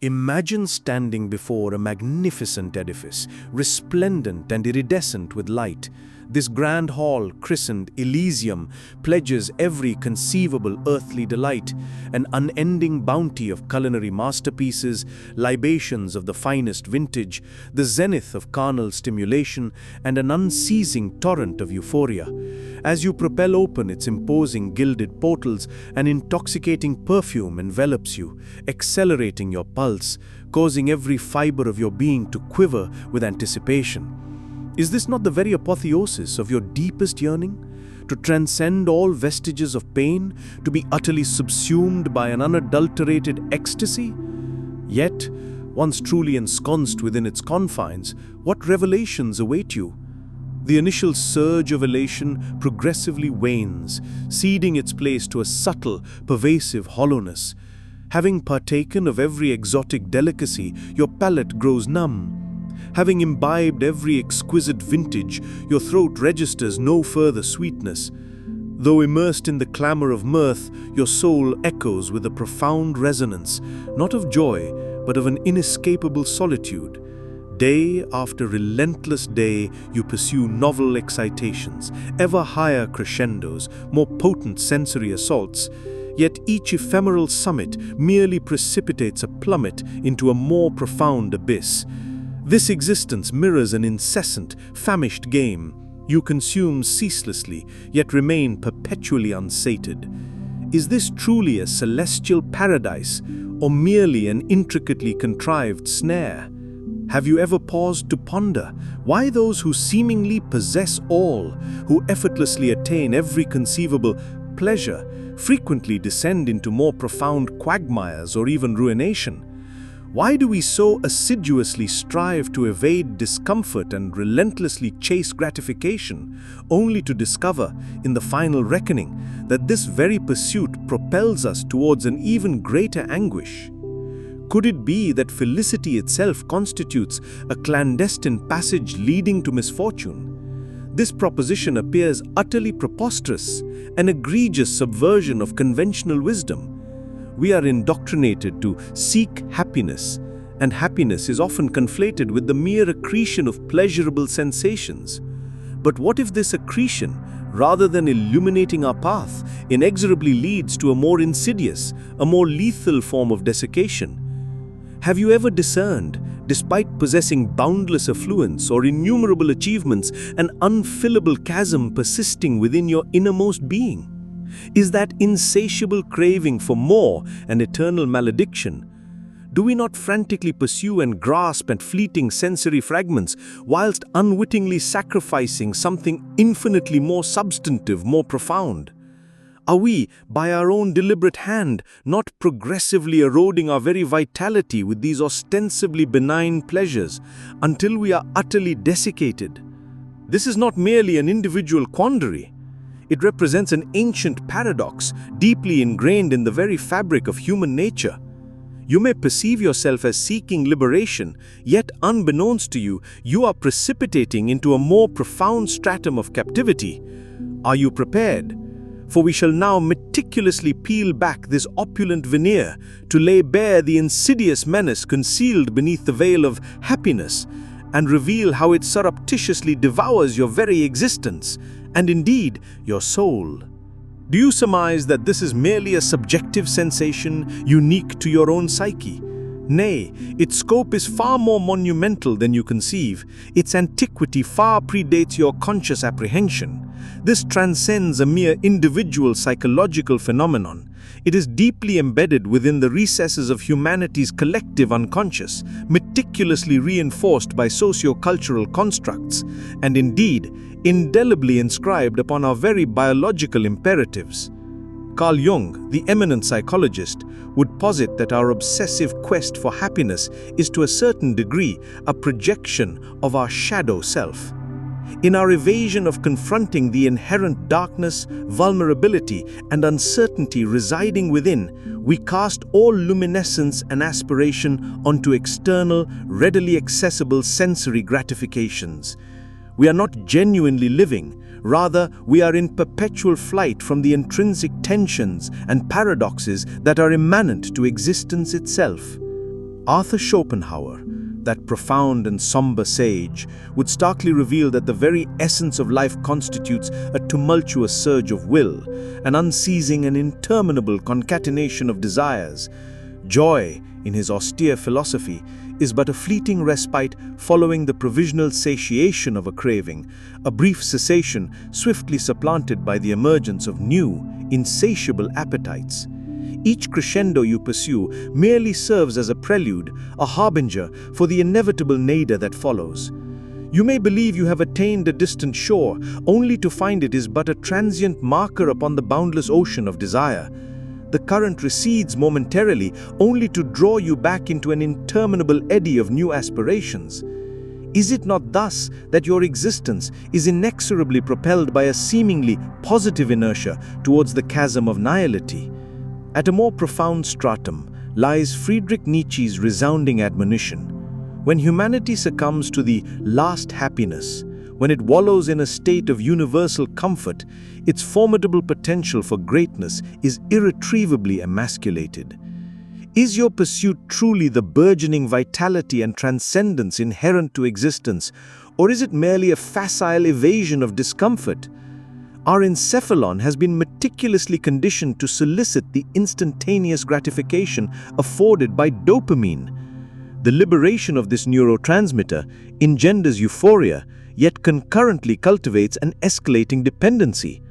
Imagine standing before a magnificent edifice, resplendent and iridescent with light. This grand hall, christened Elysium, pledges every conceivable earthly delight, an unending bounty of culinary masterpieces, libations of the finest vintage, the zenith of carnal stimulation, and an unceasing torrent of euphoria. As you propel open its imposing gilded portals, an intoxicating perfume envelops you, accelerating your pulse, causing every fiber of your being to quiver with anticipation. Is this not the very apotheosis of your deepest yearning? To transcend all vestiges of pain, to be utterly subsumed by an unadulterated ecstasy? Yet, once truly ensconced within its confines, what revelations await you? The initial surge of elation progressively wanes, ceding its place to a subtle, pervasive hollowness. Having partaken of every exotic delicacy, your palate grows numb. Having imbibed every exquisite vintage, your throat registers no further sweetness. Though immersed in the clamor of mirth, your soul echoes with a profound resonance, not of joy, but of an inescapable solitude. Day after relentless day, you pursue novel excitations, ever higher crescendos, more potent sensory assaults. Yet each ephemeral summit merely precipitates a plummet into a more profound abyss. This existence mirrors an incessant, famished game. You consume ceaselessly, yet remain perpetually unsated. Is this truly a celestial paradise, or merely an intricately contrived snare? Have you ever paused to ponder why those who seemingly possess all, who effortlessly attain every conceivable pleasure, frequently descend into more profound quagmires or even ruination? Why do we so assiduously strive to evade discomfort and relentlessly chase gratification, only to discover, in the final reckoning, that this very pursuit propels us towards an even greater anguish? Could it be that felicity itself constitutes a clandestine passage leading to misfortune? This proposition appears utterly preposterous, an egregious subversion of conventional wisdom. We are indoctrinated to seek happiness, and happiness is often conflated with the mere accretion of pleasurable sensations. But what if this accretion, rather than illuminating our path, inexorably leads to a more insidious, a more lethal form of desiccation? Have you ever discerned, despite possessing boundless affluence or innumerable achievements, an unfillable chasm persisting within your innermost being? Is that insatiable craving for more an eternal malediction? Do we not frantically pursue and grasp at fleeting sensory fragments, whilst unwittingly sacrificing something infinitely more substantive, more profound? Are we, by our own deliberate hand, not progressively eroding our very vitality with these ostensibly benign pleasures, until we are utterly desiccated? This is not merely an individual quandary. It represents an ancient paradox, deeply ingrained in the very fabric of human nature. You may perceive yourself as seeking liberation, yet unbeknownst to you, you are precipitating into a more profound stratum of captivity. Are you prepared? For we shall now meticulously peel back this opulent veneer to lay bare the insidious menace concealed beneath the veil of happiness, and reveal how it surreptitiously devours your very existence, and indeed your soul. Do you surmise that this is merely a subjective sensation unique to your own psyche? Nay, its scope is far more monumental than you conceive. Its antiquity far predates your conscious apprehension. This transcends a mere individual psychological phenomenon. It is deeply embedded within the recesses of humanity's collective unconscious, meticulously reinforced by socio-cultural constructs, and indeed, indelibly inscribed upon our very biological imperatives. Carl Jung, the eminent psychologist, would posit that our obsessive quest for happiness is to a certain degree a projection of our shadow self. In our evasion of confronting the inherent darkness, vulnerability, and uncertainty residing within, we cast all luminescence and aspiration onto external, readily accessible sensory gratifications. We are not genuinely living. Rather, we are in perpetual flight from the intrinsic tensions and paradoxes that are immanent to existence itself. Arthur Schopenhauer, that profound and somber sage, would starkly reveal that the very essence of life constitutes a tumultuous surge of will, an unceasing and interminable concatenation of desires. Joy, in his austere philosophy, is but a fleeting respite following the provisional satiation of a craving, a brief cessation swiftly supplanted by the emergence of new, insatiable appetites. Each crescendo you pursue merely serves as a prelude, a harbinger for the inevitable nadir that follows. You may believe you have attained a distant shore, only to find it is but a transient marker upon the boundless ocean of desire. The current recedes momentarily, only to draw you back into an interminable eddy of new aspirations. Is it not thus that your existence is inexorably propelled by a seemingly positive inertia towards the chasm of nihility? At a more profound stratum lies Friedrich Nietzsche's resounding admonition. When humanity succumbs to the last happiness, when it wallows in a state of universal comfort, its formidable potential for greatness is irretrievably emasculated. Is your pursuit truly the burgeoning vitality and transcendence inherent to existence, or is it merely a facile evasion of discomfort? Our encephalon has been meticulously conditioned to solicit the instantaneous gratification afforded by dopamine. The liberation of this neurotransmitter engenders euphoria, yet concurrently cultivates an escalating dependency.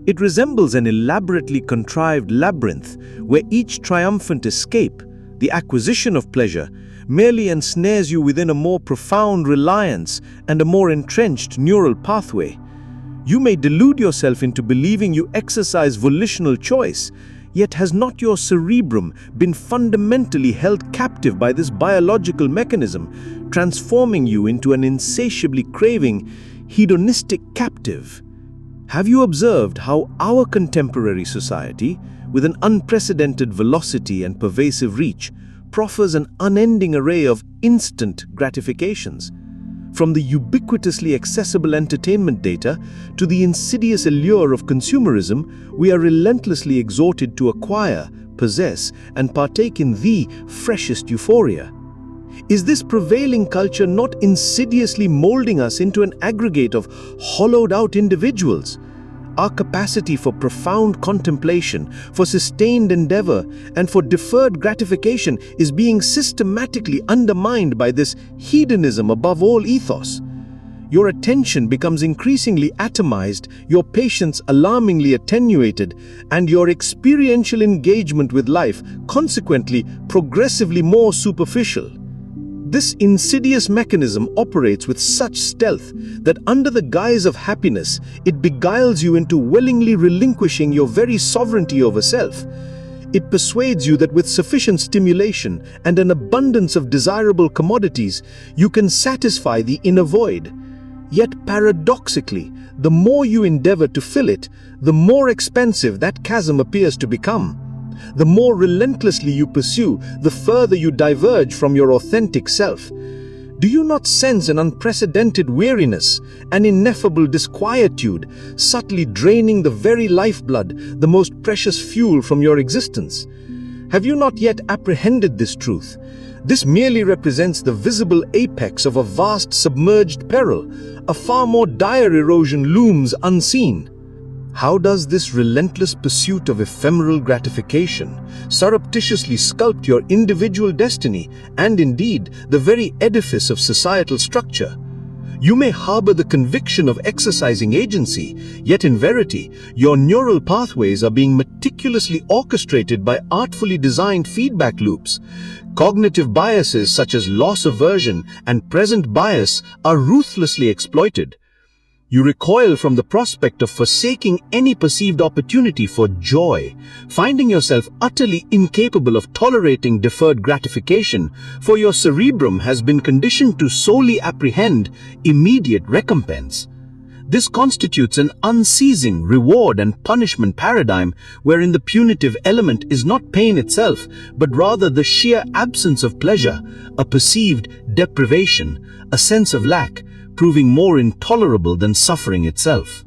It resembles an elaborately contrived labyrinth where each triumphant escape, the acquisition of pleasure, merely ensnares you within a more profound reliance and a more entrenched neural pathway. You may delude yourself into believing you exercise volitional choice, yet has not your cerebrum been fundamentally held captive by this biological mechanism, transforming you into an insatiably craving, hedonistic captive? Have you observed how our contemporary society, with an unprecedented velocity and pervasive reach, proffers an unending array of instant gratifications? From the ubiquitously accessible entertainment data to the insidious allure of consumerism, we are relentlessly exhorted to acquire, possess, and partake in the freshest euphoria. Is this prevailing culture not insidiously molding us into an aggregate of hollowed-out individuals? Our capacity for profound contemplation, for sustained endeavor, and for deferred gratification is being systematically undermined by this hedonism above all ethos. Your attention becomes increasingly atomized, your patience alarmingly attenuated, and your experiential engagement with life consequently progressively more superficial. This insidious mechanism operates with such stealth that under the guise of happiness, it beguiles you into willingly relinquishing your very sovereignty over self. It persuades you that with sufficient stimulation and an abundance of desirable commodities, you can satisfy the inner void. Yet paradoxically, the more you endeavor to fill it, the more expensive that chasm appears to become. The more relentlessly you pursue, the further you diverge from your authentic self. Do you not sense an unprecedented weariness, an ineffable disquietude, subtly draining the very lifeblood, the most precious fuel from your existence? Have you not yet apprehended this truth? This merely represents the visible apex of a vast submerged peril. A far more dire erosion looms unseen. How does this relentless pursuit of ephemeral gratification surreptitiously sculpt your individual destiny and indeed the very edifice of societal structure? You may harbor the conviction of exercising agency, yet in verity, your neural pathways are being meticulously orchestrated by artfully designed feedback loops. Cognitive biases such as loss aversion and present bias are ruthlessly exploited. You recoil from the prospect of forsaking any perceived opportunity for joy, finding yourself utterly incapable of tolerating deferred gratification, for your cerebrum has been conditioned to solely apprehend immediate recompense. This constitutes an unceasing reward and punishment paradigm wherein the punitive element is not pain itself, but rather the sheer absence of pleasure, a perceived deprivation, a sense of lack, proving more intolerable than suffering itself.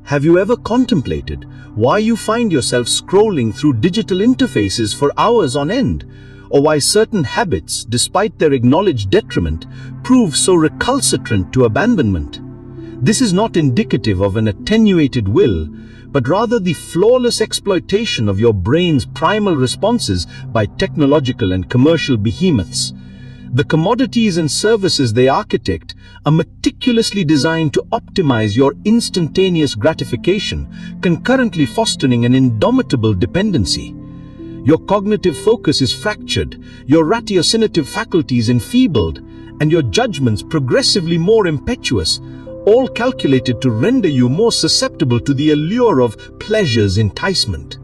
Have you ever contemplated why you find yourself scrolling through digital interfaces for hours on end? or why certain habits, despite their acknowledged detriment, prove so recalcitrant to abandonment. This is not indicative of an attenuated will, but rather the flawless exploitation of your brain's primal responses by technological and commercial behemoths. The commodities and services they architect are meticulously designed to optimize your instantaneous gratification, concurrently fostering an indomitable dependency. Your cognitive focus is fractured, your ratiocinative faculties enfeebled, and your judgments progressively more impetuous, all calculated to render you more susceptible to the allure of pleasure's enticement.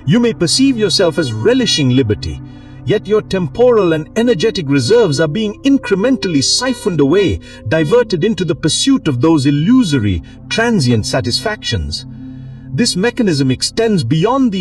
You may perceive yourself as relishing liberty, yet your temporal and energetic reserves are being incrementally siphoned away, diverted into the pursuit of those illusory, transient satisfactions. This mechanism extends beyond the